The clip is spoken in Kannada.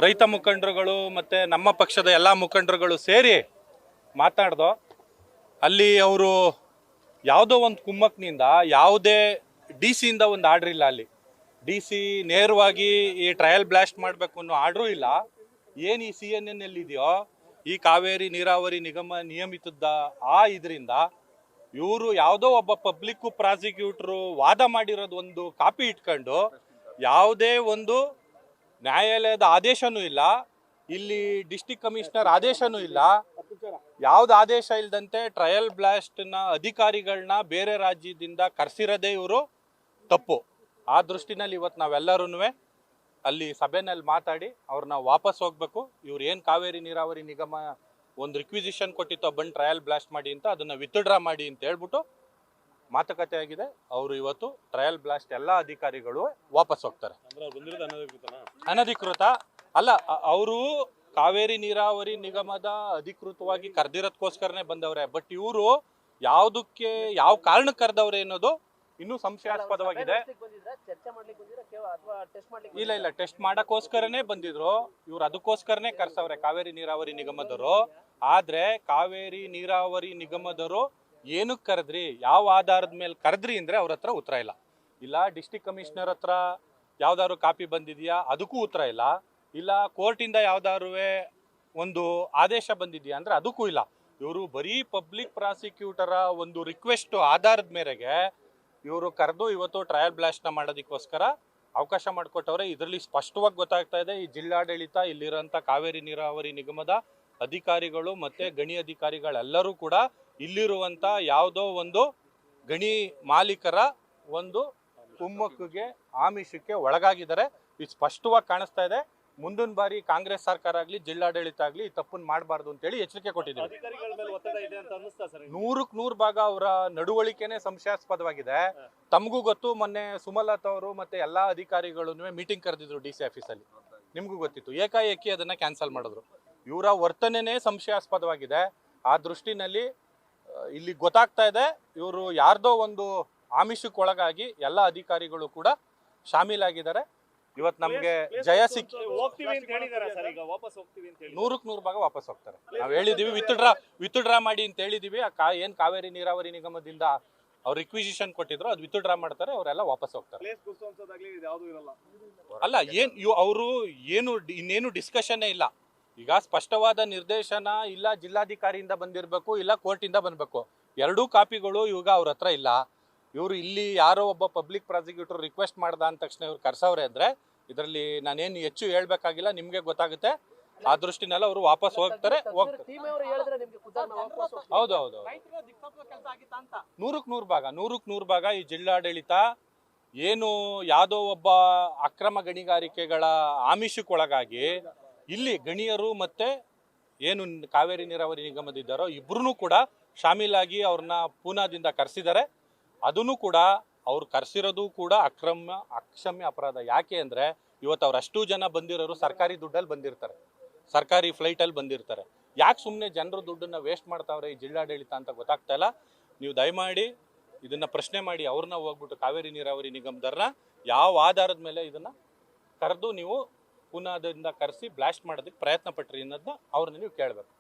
ರೈತ ಮುಖಂಡರುಗಳು ಮತ್ತು ನಮ್ಮ ಪಕ್ಷದ ಎಲ್ಲ ಮುಖಂಡರುಗಳು ಸೇರಿ ಮಾತಾಡ್ದೋ ಅಲ್ಲಿ ಅವರು ಯಾವುದೋ ಒಂದು ಕುಮ್ಮಕ್ನಿಂದ ಯಾವುದೇ ಡಿ ಸಿಯಿಂದ ಒಂದು ಆರ್ಡ್ರ್ ಇಲ್ಲ. ಅಲ್ಲಿ ಡಿ ಸಿ ನೇರವಾಗಿ ಈ ಟ್ರಯಲ್ ಬ್ಲಾಸ್ಟ್ ಮಾಡಬೇಕು ಅನ್ನೋ ಆರ್ಡ್ರೂ ಇಲ್ಲ. ಏನು ಈ CNN ಇದೆಯೋ ಈ ಕಾವೇರಿ ನೀರಾವರಿ ನಿಗಮ ನಿಯಮಿತದ ಇದರಿಂದ ಇವರು ಯಾವುದೋ ಒಬ್ಬ ಪಬ್ಲಿಕ್ ಪ್ರಾಸಿಕ್ಯೂಟರು ವಾದ ಮಾಡಿರೋದು ಒಂದು ಕಾಪಿ ಇಟ್ಕೊಂಡು ಯಾವುದೇ ಒಂದು ನ್ಯಾಯಾಲಯದ ಆದೇಶನೂ ಇಲ್ಲ, ಇಲ್ಲಿ ಡಿಸ್ಟಿಕ್ ಕಮಿಷನರ್ ಆದೇಶನೂ ಇಲ್ಲ, ಯಾವ್ದು ಆದೇಶ ಇಲ್ಲದಂತೆ ಟ್ರಯಲ್ ಬ್ಲಾಸ್ಟ್ನ ಅಧಿಕಾರಿಗಳನ್ನ ಬೇರೆ ರಾಜ್ಯದಿಂದ ಕರೆಸಿರೋದೇ ಇವರು ತಪ್ಪು. ಆ ದೃಷ್ಟಿನಲ್ಲಿ ಇವತ್ತು ನಾವೆಲ್ಲರೂ ಅಲ್ಲಿ ಸಭೆನಲ್ಲಿ ಮಾತಾಡಿ ಅವ್ರನ್ನ ವಾಪಸ್ ಹೋಗ್ಬೇಕು. ಇವ್ರು ಏನು ಕಾವೇರಿ ನೀರಾವರಿ ನಿಗಮ ಒಂದು ರಿಕ್ವಿಸಿಷನ್ ಕೊಟ್ಟಿತ್ತು ಬಂದು ಟ್ರಯಲ್ ಬ್ಲಾಸ್ಟ್ ಮಾಡಿ ಅಂತ, ಅದನ್ನು ವಿತ್ಡ್ರಾ ಮಾಡಿ ಅಂತ ಹೇಳ್ಬಿಟ್ಟು ಮಾತುಕತೆ ಆಗಿದೆ. ಅವರು ಇವತ್ತು ಟ್ರಯಲ್ ಬ್ಲಾಸ್ಟ್ ಎಲ್ಲ ಅಧಿಕಾರಿಗಳು ವಾಪಸ್ ಹೋಗ್ತಾರೆ. ಅನಧಿಕೃತ ಅಲ್ಲ, ಅವರು ಕಾವೇರಿ ನೀರಾವರಿ ನಿಗಮದ ಅಧಿಕೃತವಾಗಿ ಕರೆದಿರೋದಕ್ಕೋಸ್ಕರನೇ ಬಂದವ್ರೆ. ಬಟ್ ಇವರು ಯಾವುದಕ್ಕೆ ಯಾವ ಕಾರಣಕ್ಕೆ ಕರೆದವ್ರೆ ಅನ್ನೋದು ಇನ್ನೂ ಸಂಶಯಾಸ್ಪದವಾಗಿದೆ. ಇಲ್ಲ, ಟೆಸ್ಟ್ ಮಾಡಕ್ಕೋಸ್ಕರನೇ ಬಂದಿದ್ರು ಇವ್ರು, ಅದಕ್ಕೋಸ್ಕರನೇ ಕರ್ಸವ್ರೆ ಕಾವೇರಿ ನೀರಾವರಿ ನಿಗಮದವರು. ಆದ್ರೆ ಕಾವೇರಿ ನೀರಾವರಿ ನಿಗಮದವರು ಏನಕ್ಕೆ ಕರೆದ್ರಿ, ಯಾವ ಆಧಾರದ ಮೇಲೆ ಕರೆದ್ರಿ ಅಂದ್ರೆ ಅವ್ರ ಹತ್ರ ಉತ್ತರ ಇಲ್ಲ. ಇಲ್ಲ ಡಿಸ್ಟಿಕ್ ಕಮಿಷನರ್ ಹತ್ರ ಯಾವ್ದಾದ್ರು ಕಾಪಿ ಬಂದಿದ್ಯಾ, ಅದಕ್ಕೂ ಉತ್ತರ ಇಲ್ಲ. ಇಲ್ಲ ಕೋರ್ಟಿಂದ ಯಾವ್ದಾದ್ರು ಒಂದು ಆದೇಶ ಬಂದಿದ್ಯಾ ಅಂದ್ರೆ ಅದಕ್ಕೂ ಇಲ್ಲ. ಇವರು ಬರೀ ಪಬ್ಲಿಕ್ ಪ್ರಾಸಿಕ್ಯೂಟರ ಒಂದು ರಿಕ್ವೆಸ್ಟ್ ಆಧಾರದ ಮೇರೆಗೆ ಇವರು ಕರೆದು ಇವತ್ತು ಟ್ರಯಲ್ ಬ್ಲಾಸ್ಟ್ನ ಮಾಡೋದಕ್ಕೋಸ್ಕರ ಅವಕಾಶ ಮಾಡಿಕೊಟ್ಟವ್ರೆ. ಇದರಲ್ಲಿ ಸ್ಪಷ್ಟವಾಗಿ ಗೊತ್ತಾಗ್ತಾ ಇದೆ, ಈ ಜಿಲ್ಲಾಡಳಿತ, ಇಲ್ಲಿರೋಂಥ ಕಾವೇರಿ ನೀರಾವರಿ ನಿಗಮದ ಅಧಿಕಾರಿಗಳು ಮತ್ತು ಗಣಿ ಅಧಿಕಾರಿಗಳೆಲ್ಲರೂ ಕೂಡ ಇಲ್ಲಿರುವಂಥ ಯಾವುದೋ ಒಂದು ಗಣಿ ಮಾಲೀಕರ ಒಂದು ಕುಮ್ಮಕ್ಕಿಗೆ ಆಮಿಷಕ್ಕೆ ಒಳಗಾಗಿದ್ದಾರೆ. ಇದು ಸ್ಪಷ್ಟವಾಗಿ ಕಾಣಿಸ್ತಾ ಇದೆ. ಮುಂದಿನ ಬಾರಿ ಕಾಂಗ್ರೆಸ್ ಸರ್ಕಾರ ಆಗಲಿ ಜಿಲ್ಲಾಡಳಿತ ಆಗಲಿ ಈ ತಪ್ಪನ್ನು ಮಾಡಬಾರ್ದು ಅಂತೇಳಿ ಎಚ್ಚರಿಕೆ ಕೊಟ್ಟಿದ್ದಾರೆ. 100% ಭಾಗ ಅವರ ನಡವಳಿಕೆನೇ ಸಂಶಯಾಸ್ಪದವಾಗಿದೆ. ತಮಗೂ ಗೊತ್ತು, ಮೊನ್ನೆ ಸುಮಲತಾ ಅವರು ಮತ್ತೆ ಎಲ್ಲಾ ಅಧಿಕಾರಿಗಳು ಮೀಟಿಂಗ್ ಕರೆದಿದ್ರು DC ಆಫೀಸಲ್ಲಿ, ನಿಮಗೂ ಗೊತ್ತಿತ್ತು. ಏಕಾಏಕಿ ಅದನ್ನ ಕ್ಯಾನ್ಸಲ್ ಮಾಡಿದ್ರು. ಇವರ ವರ್ತನೆನೇ ಸಂಶಯಾಸ್ಪದವಾಗಿದೆ. ಆ ದೃಷ್ಟಿನಲ್ಲಿ ಇಲ್ಲಿ ಗೊತ್ತಾಗ್ತಾ ಇದೆ ಇವರು ಯಾರ್ದೋ ಒಂದು ಆಮಿಷಕ್ಕೆ ಒಳಗಾಗಿ ಎಲ್ಲ ಅಧಿಕಾರಿಗಳು ಕೂಡ ಶಾಮೀಲಾಗಿದ್ದಾರೆ. ಇವತ್ತು ನಮ್ಗೆ ಜಯ ಸಿಕ್ಕಿ 100% ಭಾಗ ವಾಪಸ್ ಹೋಗ್ತಾರೆ. ನಾವು ಹೇಳಿದೀವಿ ವಿತ್ಡ್ರಾ ಮಾಡಿ ಅಂತ ಹೇಳಿದೀವಿ. ಏನ್ ಕಾವೇರಿ ನೀರಾವರಿ ನಿಗಮದಿಂದ ಅವ್ರು ರಿಕ್ವಿಸಿಷನ್ ಕೊಟ್ಟಿದ್ರು ಅದು ವಿತ್ಡ್ರಾ ಮಾಡ್ತಾರೆ, ಅವರೆಲ್ಲ ವಾಪಸ್ ಹೋಗ್ತಾರೆ. ಅಲ್ಲ ಅವರು ಇನ್ನೇನು ಡಿಸ್ಕಷನ್ನೇ ಇಲ್ಲ. ಈಗ ಸ್ಪಷ್ಟವಾದ ನಿರ್ದೇಶನ ಇಲ್ಲ ಜಿಲ್ಲಾಧಿಕಾರಿಯಿಂದ ಬಂದಿರಬೇಕು, ಇಲ್ಲ ಕೋರ್ಟಿಂದ ಬಂದಬೇಕು. ಎರಡೂ ಕಾಪಿಗಳು ಇವಾಗ ಅವ್ರ ಹತ್ರ ಇಲ್ಲ. ಇವರು ಇಲ್ಲಿ ಯಾರೋ ಒಬ್ಬ ಪಬ್ಲಿಕ್ ಪ್ರಾಸಿಕ್ಯೂಟರ್ ರಿಕ್ವೆಸ್ಟ್ ಮಾಡ್ದ ಅಂದ ತಕ್ಷಣ ಇವ್ರು ಕರ್ಸವ್ರೆ ಅಂದ್ರೆ ಇದರಲ್ಲಿ ನಾನೇನು ಹೆಚ್ಚು ಹೇಳ್ಬೇಕಾಗಿಲ್ಲ, ನಿಮ್ಗೆ ಗೊತ್ತಾಗುತ್ತೆ. ಆ ದೃಷ್ಟಿನೆಲ್ಲ ಅವರು ವಾಪಸ್ ಹೋಗ್ತಾರೆ. ಹೌದೌದು, 100% ಭಾಗ ಈ ಜಿಲ್ಲಾಡಳಿತ ಏನು ಯಾವುದೋ ಒಬ್ಬ ಅಕ್ರಮ ಗಣಿಗಾರಿಕೆಗಳ ಆಮಿಷಕ್ಕೊಳಗಾಗಿ ಇಲ್ಲಿ ಗಣಿಯರು ಮತ್ತೆ ಏನು ಕಾವೇರಿ ನೀರಾವರಿ ನಿಗಮದಿದ್ದಾರೋ ಇಬ್ರು ಕೂಡ ಶಾಮೀಲಾಗಿ ಅವ್ರನ್ನ ಪೂನಾದಿಂದ ಕರೆಸಿದ್ದಾರೆ. ಅದನ್ನು ಕೂಡ ಅವ್ರು ಕರೆಸಿರೋದು ಕೂಡ ಅಕ್ಷಮ್ಯ ಅಪರಾಧ. ಯಾಕೆ ಅಂದರೆ ಇವತ್ತು ಅವರಷ್ಟು ಜನ ಬಂದಿರೋರು ಸರ್ಕಾರಿ ದುಡ್ಡಲ್ಲಿ ಬಂದಿರ್ತಾರೆ, ಸರ್ಕಾರಿ ಫ್ಲೈಟಲ್ಲಿ ಬಂದಿರ್ತಾರೆ. ಯಾಕೆ ಸುಮ್ಮನೆ ಜನರ ದುಡ್ಡನ್ನು ವೇಸ್ಟ್ ಮಾಡ್ತಾವ್ರೆ ಈ ಜಿಲ್ಲಾಡಳಿತ ಅಂತ ಗೊತ್ತಾಗ್ತಾ ಇಲ್ಲ. ನೀವು ದಯಮಾಡಿ ಇದನ್ನು ಪ್ರಶ್ನೆ ಮಾಡಿ ಅವ್ರನ್ನ ಹೋಗ್ಬಿಟ್ಟು ಕಾವೇರಿ ನೀರಾವರಿ ನಿಗಮದವ್ರನ್ನ ಯಾವ ಆಧಾರದ ಮೇಲೆ ಇದನ್ನು ಕರೆದು ನೀವು ಪುನಾದಿಂದ ಕರೆಸಿ ಬ್ಲಾಸ್ಟ್ ಮಾಡೋದಕ್ಕೆ ಪ್ರಯತ್ನ ಪಟ್ರಿ ಅನ್ನೋದನ್ನ ಅವ್ರನ್ನ ನೀವು ಕೇಳಬೇಕು.